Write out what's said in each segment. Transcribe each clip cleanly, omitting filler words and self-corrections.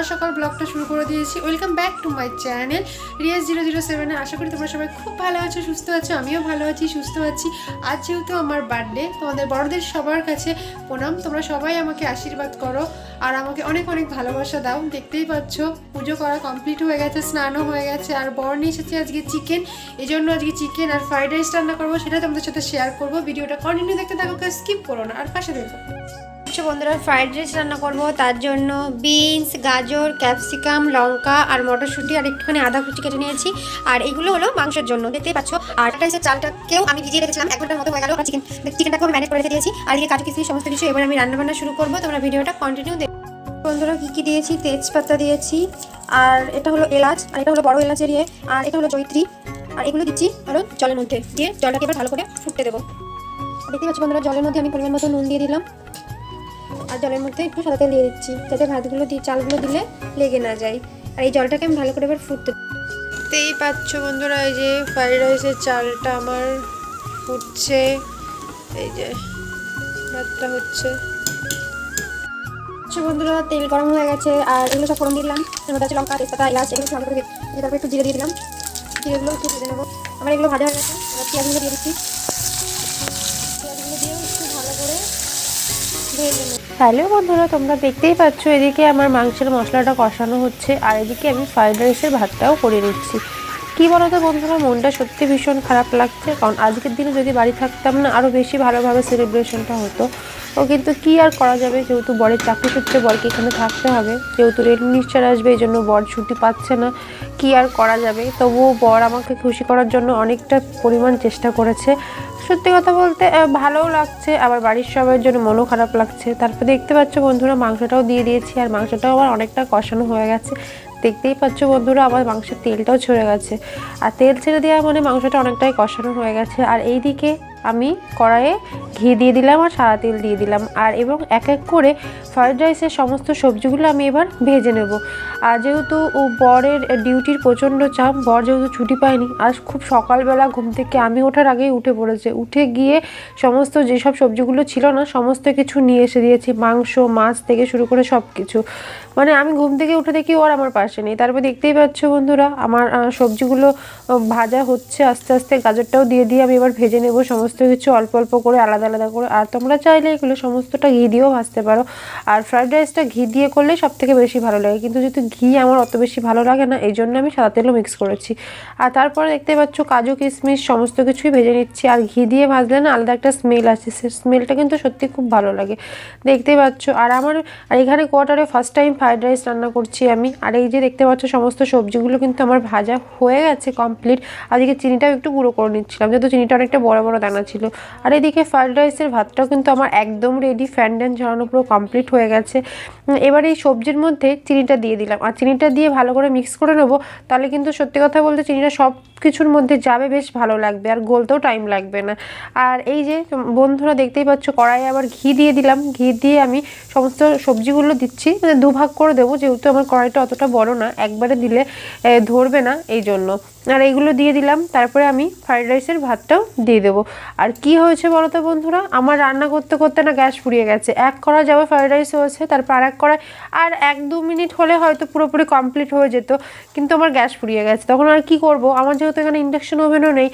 সকাল সকাল ব্লগটা শুরু করে দিয়েছি। Welcome back to my channel Riyaz. আশা করি তোমরা সবাই খুব ভালো আছো, সুস্থ আছো। আমিও ভালো আছি, সুস্থ আছি। আজ যেহেতু আমার বার্থডে, তোমাদের বড়দের সবার কাছে প্রণাম। তোমরা সবাই আমাকে আশীর্বাদ করো আর আমাকে অনেক অনেক ভালোবাসা দাও। দেখতেই পাচ্ছ পুজো করা কমপ্লিট হয়ে গেছে, স্নানও হয়ে গেছে। আর বর নিয়ে এসেছি আজকে চিকেন, এই জন্য আজকে চিকেন আর ফ্রাইড রাইস রান্না করবো, সেটা তোমাদের সাথে শেয়ার করবো। ভিডিওটা কন্টিনিউ দেখতে থাকো, স্কিপ করো না আর পাশে দেখো। বন্ধুরা, ফ্রাইড রাইস রান্না করবো, তার জন্য বিনস, গাজর, ক্যাপসিকাম, লঙ্কা আর মটরশুঁটি আর একটুখানি আদা কুচি কেটে নিয়েছি। আর এগুলো হলো মাংসের জন্য, দেখতেই পাচ্ছ। আর রাইসের চালটাকেও আমি ভিজিয়ে রেখেছিলাম, 1 ঘন্টার মতো হয়ে গেল। আর চিকেনটাকেও আমি ম্যানেজ করে রেখে দিয়েছি। আর এই কাজু কিশমিশ সমস্ত কিছু এবার আমি রান্নাবান্না শুরু করবো। তোমরা ভিডিওটা কন্টিনিউ দেখো। বন্ধুরা, কী কী দিয়েছি, তেজপাতা দিয়েছি, আর এটা হলো এলাচ, আর এটা হলো বড় এলাচের ইয়ে, আর এটা হলো জয়িত্রী। আর এগুলো দিচ্ছি হলো জলের মধ্যে দিয়ে, জলটাকে এবার ভালো করে ফুটতে দেবো। দেখতে পাচ্ছি বন্ধুরা, জলের মধ্যে আমি পরিমাণ মতো নুন দিয়ে দিলাম, আর জলের মধ্যে একটু সাদা তেল দিয়ে দিচ্ছি, যাতে ভাতগুলো দিয়ে চালগুলো দিলে লেগে না যায়। আর এই জলটাকে আমি ভালো করে এবার ফুটতে দেখতেই পাচ্ছ বন্ধুরা, এই যে ফ্রাইড রাইসের চালটা আমার ফুটছে, এই যে ভাতটা হচ্ছে। বন্ধুরা, তেল গরম হয়ে গেছে আর এগুলো সব ফোড়ন দিয়ে দিলাম। এর মধ্যে আছে লঙ্কা, তেজপাতা, এলাচ, এগুলো ভালো করে তারপরে একটু জিরে দিয়ে দিলাম। জিরেগুলো একটু ভেজে নেবো। আমার এগুলো ভাজা হয়ে গেছে, এবার পেঁয়াজগুলো দিয়ে দিচ্ছি। পেঁয়াজগুলো দিয়েও একটু ভালো করে ভেজে নেব। হ্যালো বন্ধুরা, তোমরা দেখতেই পাচ্ছ এদিকে আমার মাংসের মশলাটা কষানো হচ্ছে, আর এদিকে আমি ফ্রাইড রাইসের ভাতটাও করে নিচ্ছি। কী বলো তো বন্ধুরা, মনটা সত্যি ভীষণ খারাপ লাগছে, কারণ আজকের দিনে যদি বাড়ি থাকতাম না, আরও বেশি ভালোভাবে সেলিব্রেশনটা হতো। ও কিন্তু কী আর করা যাবে, যেহেতু বরের চাকরি সূত্রে বরকে এখানে থাকতে হবে, যেহেতু রেল মিনিস্টার আসবে, এই জন্য বর ছুটি পাচ্ছে না। কী আর করা যাবে, তবুও বর আমাকে খুশি করার জন্য অনেকটা পরিমাণ চেষ্টা করেছে। সত্যি কথা বলতে ভালোও লাগছে, আবার বাড়ির সবার জন্য মনও খারাপ লাগছে। তারপর দেখতে পাচ্ছ বন্ধুরা, মাংসটাও দিয়ে দিয়েছি, আর মাংসটাও আবার অনেকটা কষানো হয়ে গেছে। দেখতেই পাচ্ছ বন্ধুরা, আমার মাংসের তেলটাও ছেড়ে গেছে, আর তেল ছেড়ে দেওয়া মানে মাংসটা অনেকটাই কষানো হয়ে গেছে। আর এইদিকে আমি কড়াইয়ে ঘি দিয়ে দিলাম আর সাদা তেল দিয়ে দিলাম, আর এবং এক এক করে ফ্রাইড রাইসের সমস্ত সবজিগুলো আমি এবার ভেজে নেব। আর যেহেতু বরের ডিউটির প্রচণ্ড চাপ, বর যেহেতু ছুটি পায়নি, আর খুব সকালবেলা ঘুম থেকে আমি ওঠার আগেই উঠে পড়েছে, উঠে গিয়ে সমস্ত যেসব সবজিগুলো ছিল না সমস্ত কিছু নিয়ে এসে দিয়েছি, মাংস, মাছ থেকে শুরু করে সব কিছু। মানে আমি ঘুম থেকে উঠে দেখি ওর আমার পাশে নেই। তারপর দেখতেই পাচ্ছ বন্ধুরা, আমার সবজিগুলো ভাজা হচ্ছে আস্তে আস্তে। গাজরটাও দিয়ে আমি এবার ভেজে নেব সমস্ত কিছু অল্প অল্প করে, আলাদা আলাদা করে। আর তোমরা চাইলে এগুলো সমস্তটা ঘি দিয়েও ভাজতে পারো। আর ফ্রাইড রাইসটা ঘি দিয়ে করলে সব থেকে বেশি ভালো লাগে, কিন্তু যেহেতু ঘি আমার অত বেশি ভালো লাগে না, এই জন্য আমি সাদা তেলও মিক্স করেছি। আর তারপরে দেখতে পাচ্ছ কাজু কিশমিশ সমস্ত কিছুই ভেজে নিচ্ছি। আর ঘি দিয়ে ভাজলে না আলাদা একটা স্মেল আছে, সে স্মেলটা কিন্তু সত্যি খুব ভালো লাগে, দেখতেই পাচ্ছ। আর এখানে কোয়ার্টারে ফার্স্ট টাইম ফ্রাইড রাইস রান্না করছি আমি। আর এই যে দেখতে পাচ্ছ সমস্ত সবজিগুলো কিন্তু আমার ভাজা হয়ে গেছে কমপ্লিট। আর এদিকে চিনিটাও একটু গুঁড়ো করে নিচ্ছিলাম, যেহেতু চিনিটা অনেকটা বড় বড় দানা ছিল। আর এদিকে ফ্রাইড রাইসের ভাতটাও কিন্তু আমার একদম রেডি, ফ্যান ট্যান ঝরানো পুরো কমপ্লিট হয়ে গেছে। এবার এই সবজির মধ্যে চিনিটা দিয়ে দিলাম, আর চিনিটা দিয়ে ভালো করে মিক্স করে নেবো। তাহলে কিন্তু সত্যি কথা বলতে চিনিটা সব কিছুর মধ্যে যাবে, বেশ ভালো লাগবে, আর গলতেও টাইম লাগবে না। আর এই যে বন্ধুরা দেখতেই পাচ্ছ, কড়াইয়ে আবার ঘি দিয়ে দিলাম। ঘি দিয়ে আমি সমস্ত সবজিগুলো দিচ্ছি, মানে দুভাগ করে দেবো, যেহেতু আমার কড়াইটা অতটা বড় না, একবারে দিলে ধরবে না, এই জন্য। আর এইগুলো দিয়ে দিলাম, তারপরে আমি ফ্রাইড রাইসের ভাতটাও দিয়ে দেবো। আর কি হয়েছে বলো তো বন্ধুরা, আমার রান্না করতে করতে না গ্যাস ফুরিয়ে গেছে। এক কড়াই যাবে ফ্রাইড রাইস হয়েছে, তারপর আর এক কড়াই, আর 1-2 মিনিট হলে হয়তো পুরোপুরি কমপ্লিট হয়ে যেত, কিন্তু আমার গ্যাস ফুরিয়ে গেছে। তখন আর কি করব, আমার যেহেতু এখানে ইন্ডাকশন ওভেনও নেই,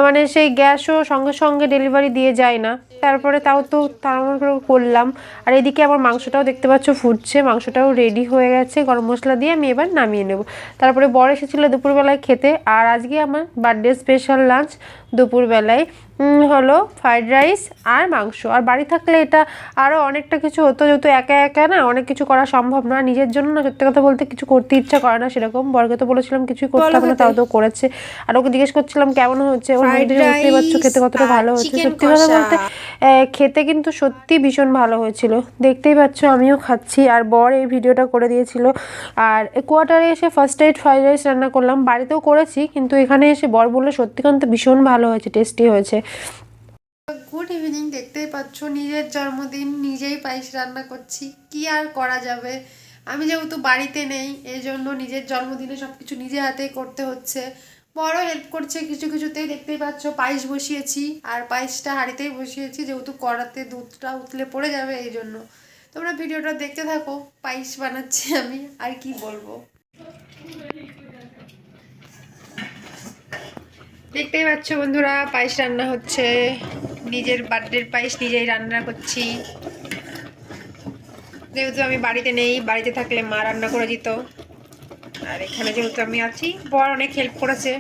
মানে সেই গ্যাসও সঙ্গে সঙ্গে ডেলিভারি দিয়ে যায় না। তারপরে তাও তো তাড়াহুড়ো করলাম। আর এদিকে আমার মাংসটাও দেখতে পাচ্ছ ফুটছে, মাংসটাও রেডি হয়ে গেছে। গরম মশলা দিয়ে আমি এবার নামিয়ে নেব। তারপরে বর এসেছিলো দুপুরবেলায় খেতে, আর আজকে আমার বার্থডে স্পেশাল লাঞ্চ দুপুরবেলায় হলো ফ্রাইড রাইস আর মাংস। আর বাড়ি থাকলে এটা আরও অনেকটা কিছু হতো, যেহেতু একা একা না অনেক কিছু করা সম্ভব না, নিজের জন্য না সত্যি কথা বলতে কিছু করতে ইচ্ছা করে না সেরকম। বরকে তো বলেছিলাম কিছুই করতে হবে না, তাও তো করেছে। আর ওকে জিজ্ঞেস করছিলাম কেমন হচ্ছে, ওর মধ্যে বুঝতেই পারছো খেতে কতটা ভালো হচ্ছে। সত্যি কথা বলতে খেতে কিন্তু সত্যি ভীষণ ভালো হয়েছিল, দেখতেই পাচ্ছ আমিও খাচ্ছি। আর বর এই ভিডিওটা করে দিয়েছিল। আর কোয়ার্টারে এসে ফার্স্ট টাইম ফ্রাইড রাইস রান্না করলাম, বাড়িতেও করেছি, কিন্তু এখানে এসে বর বললে সত্যি কিন্তু ভীষণ ভালো হয়েছে, টেস্টি হয়েছে। গুড ইভিনিং, দেখতেই পাচ্ছ নিজের জন্মদিন নিজেই পায়েস রান্না করছি, কি আর করা যাবে। আমি যেহেতু বাড়িতে নেই, এই জন্য নিজের জন্মদিনে সব কিছু নিজে হাতেই করতে হচ্ছে। বড় হেল্প করছে কিছু কিছুতেই, দেখতেই পাচ্ছ পায়েস বসিয়েছি, আর পায়েসটা হাঁড়িতেই বসিয়েছি, যেহেতু কড়াতে দুধটা উতলে পড়ে যাবে এই জন্য। তোমরা ভিডিওটা দেখতে থাকো। পায়েস বানাচ্ছি আমি, আর কি বলবো। দেখতেই পাচ্ছ বন্ধুরা, পায়েস রান্না হচ্ছে। নিজের বার্থডের পায়েস নিজেই রান্না করছি। যেহেতু আমি বাড়িতে নেই, বাড়িতে থাকলে মা রান্না করে দিত, আর এখানে যেহেতু আমি আছি, বর অনেক হেল্প করেছে,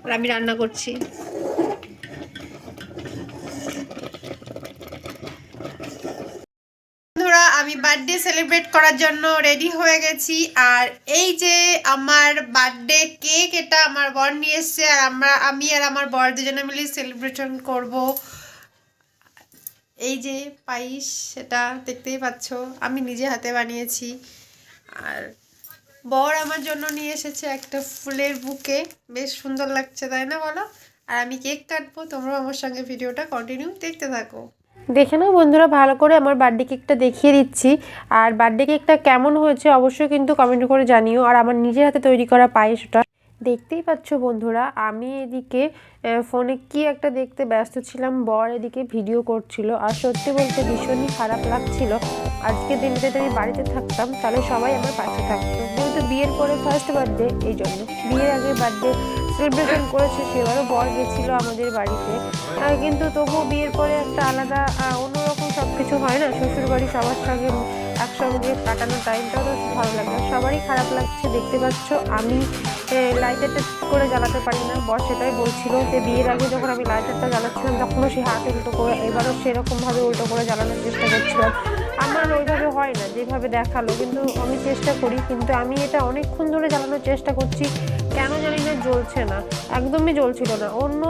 আর আমি রান্না করছি। বন্ধুরা, আমি বার্থডে সেলিব্রেট করার জন্য রেডি হয়ে গেছি। আর এই যে আমার বার্থডে কেক, এটা আমার বর নিয়ে এসছে, আর আমি আর আমার বর দুজনে মিলে সেলিব্রেশন করব। এই যে পায়েস, সেটা দেখতেই পাচ্ছ আমি নিজে হাতে বানিয়েছি। আর বর আমার জন্য নিয়ে এসেছে একটা ফুলের বুকে, বেশ সুন্দর লাগছে তাই না বলো? আর আমি কেক কাটবো, তোমরা আমার সঙ্গে ভিডিওটা কন্টিনিউ দেখতে থাকো। দেখে নাও বন্ধুরা, ভালো করে আমার বার্থডে কেকটা দেখিয়ে দিচ্ছি। আর বার্থডে কেকটা কেমন হয়েছে অবশ্যই কিন্তু কমেন্ট করে জানিও। আর আমার নিজের হাতে তৈরি করা পায়েসটা দেখতেই পাচ্ছ বন্ধুরা। আমি এদিকে ফোনে কি একটা দেখতে ব্যস্ত ছিলাম, বর এদিকে ভিডিও করছিল। আর সত্যি বলতে ভীষণই খারাপ লাগছিল। আজকে দিনটা আমি বাড়িতে থাকতাম তাহলে সবাই আমার পাশে থাকতো, যেহেতু বিয়ের পরে ফার্স্ট বার্থডে, এই জন্য। বিয়ের আগে বার্থডে সেলিব্রেশন করেছে, সেবারও বর গেছিলো আমাদের বাড়িতে, কিন্তু তবুও বিয়ের পরে একটা আলাদা অন্যরকম সব কিছু হয় না, শ্বশুরবাড়ি সবার সঙ্গে একসঙ্গে কাটানো টাইমটাও তো ভালো লাগে। সবারই খারাপ লাগছে, দেখতে পাচ্ছ আমি লাইটারটা করে জ্বালাতে পারি না। বর সেটাই বলছিল যে বিয়ের আগে যখন আমি লাইটারটা জ্বালাচ্ছিলাম তখনও সে হাত উল্টো করে, এবারও সেরকমভাবে উল্টো করে জ্বালানোর চেষ্টা করছিলাম। আমার ওইভাবে হয় না যেভাবে দেখালো, কিন্তু আমি চেষ্টা করি। কিন্তু আমি এটা অনেকক্ষণ ধরে জ্বালানোর চেষ্টা করছি, কেন জানি না জ্বলছে না, একদমই জ্বলছিল না। অন্য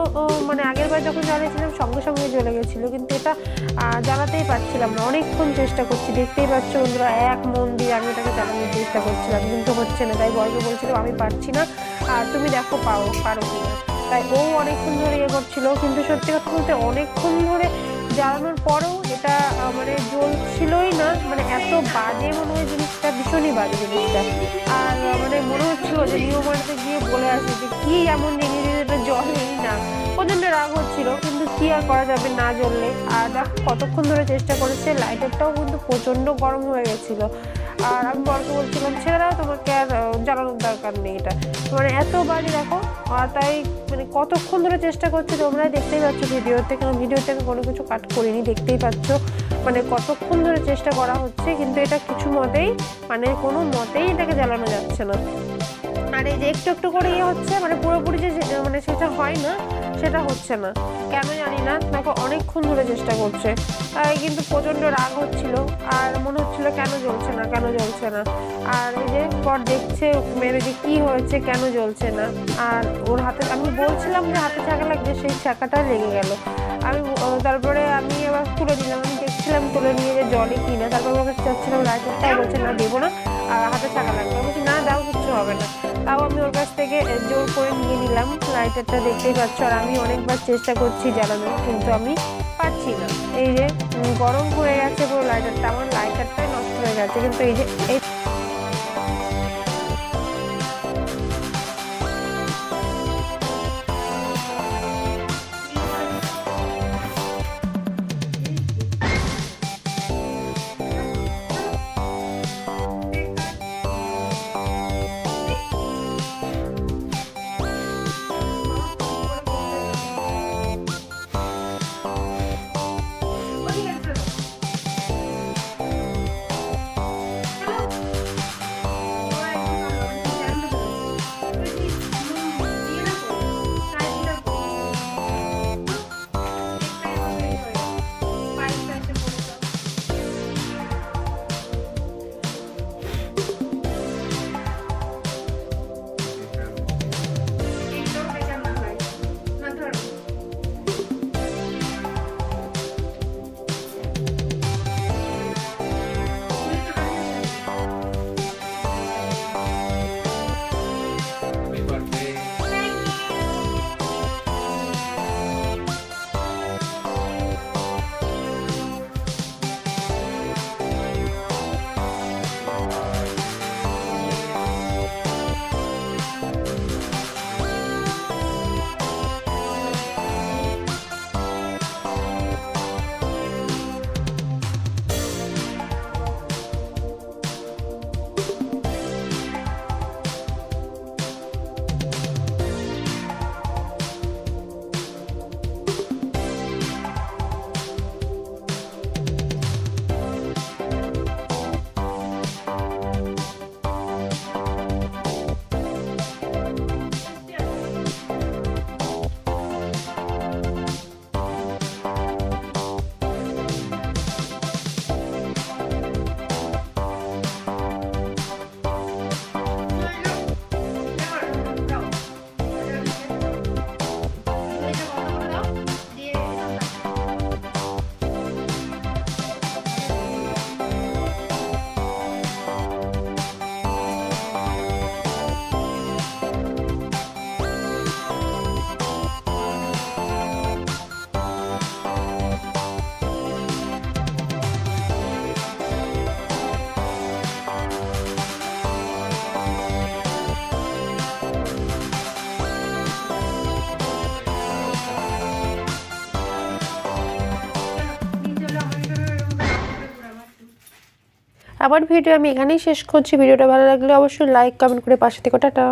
মানে আগের বার যখন জ্বালিয়েছিলাম সঙ্গে সঙ্গে জ্বলে গেছিলো, কিন্তু এটা জ্বালাতেই পারছিলাম না। অনেকক্ষণ চেষ্টা করছি, দেখতেই পাচ্ছ বন্ধুরা, এক মন দিয়ে আমি এটাকে জ্বালানোর চেষ্টা করছিলাম, কিন্তু হচ্ছে না। তাই বরকে বলছিলাম আমি পারছি না, আর তুমি দেখো পারো কিনা। তাই ও অনেকক্ষণ ধরে ইয়ে করছিলো, কিন্তু সত্যি কথা বলতে অনেকক্ষণ ধরে জ্বালানোর পরেও এটা মানে জ্বলছিলই না। মানে এত বাজে মনে হয় জিনিসটা, ভীষণই বাজে জিনিসটা। আর মানে মনে হচ্ছিলো যে নিয়মানতে গিয়ে বলে আসে যে কি এমন জিনিস এটা জ্বলেই না। প্রচণ্ড রাগ হচ্ছিল, কিন্তু কি আর করা যাবে না জ্বললে। আর দেখো কতক্ষণ ধরে চেষ্টা করেছে, লাইটারটাও কিন্তু প্রচণ্ড গরম হয়ে গেছিলো। আর আমি বরকে বলছিলাম ছেড়ে দাও, তোমাকে আর জ্বালানোর দরকার নেই এটা, মানে এত বাজে দেখো। আর তাই মানে কতক্ষণ ধরে চেষ্টা করছে তোমরাই দেখতেই পাচ্ছ ভিডিওতে, কারণ ভিডিওতে আমি কোনো কিছু কাট করিনি, দেখতেই পাচ্ছ মানে কতক্ষণ ধরে চেষ্টা করা হচ্ছে, কিন্তু এটা কিছু মতেই মানে কোনো মতেই এটাকে জ্বালানো যাচ্ছে না। আর এই যে একটু একটু করে ইয়ে হচ্ছে, মানে পুরোপুরি যে মানে সেটা হয় না, সেটা হচ্ছে না, কেন জানি না। দেখো অনেকক্ষণ ধরে চেষ্টা করছে, কিন্তু প্রচণ্ড রাগ হচ্ছিল। আর মনে হচ্ছিল কেন জ্বলছে না, কেন জ্বলছে না। আর এই যে পর দেখছে মেরে যে কী হয়েছে, কেন জ্বলছে না। আর ওর হাতে আমি বলছিলাম যে হাতে ছাকা লাগবে, সেই ছাকাটা লেগে গেল। আমি তারপরে আমি আবার তুলে দিলাম, আমি দেখছিলাম তুলে নিয়ে যে জলে কি না। তারপর ওর কাছে চাচ্ছিলাম লাইটারটা, বলছে না দেবো না, আর হাতে ছাকা লাগবে। আমি বলছি না দাও, কিচ্ছু হবে না। তাও আমি ওর কাছ থেকে জোর করে নিয়ে নিলাম লাইটারটা, দেখতেই পাচ্ছ। আর আমি অনেকবার চেষ্টা করছি জ্বালানোর, কিন্তু আমি পারছি না। এই যে গরম হয়ে গেছে পুরো লাইটারটা, আমার লাইটারটাই নষ্ট হয়ে গেছে। কিন্তু এই যে এই আমার ভিডিও আমি এখানেই শেষ করছি। ভিডিওটা ভালো লাগলে অবশ্যই লাইক কমেন্ট করে পাশে থেকো। টাটা।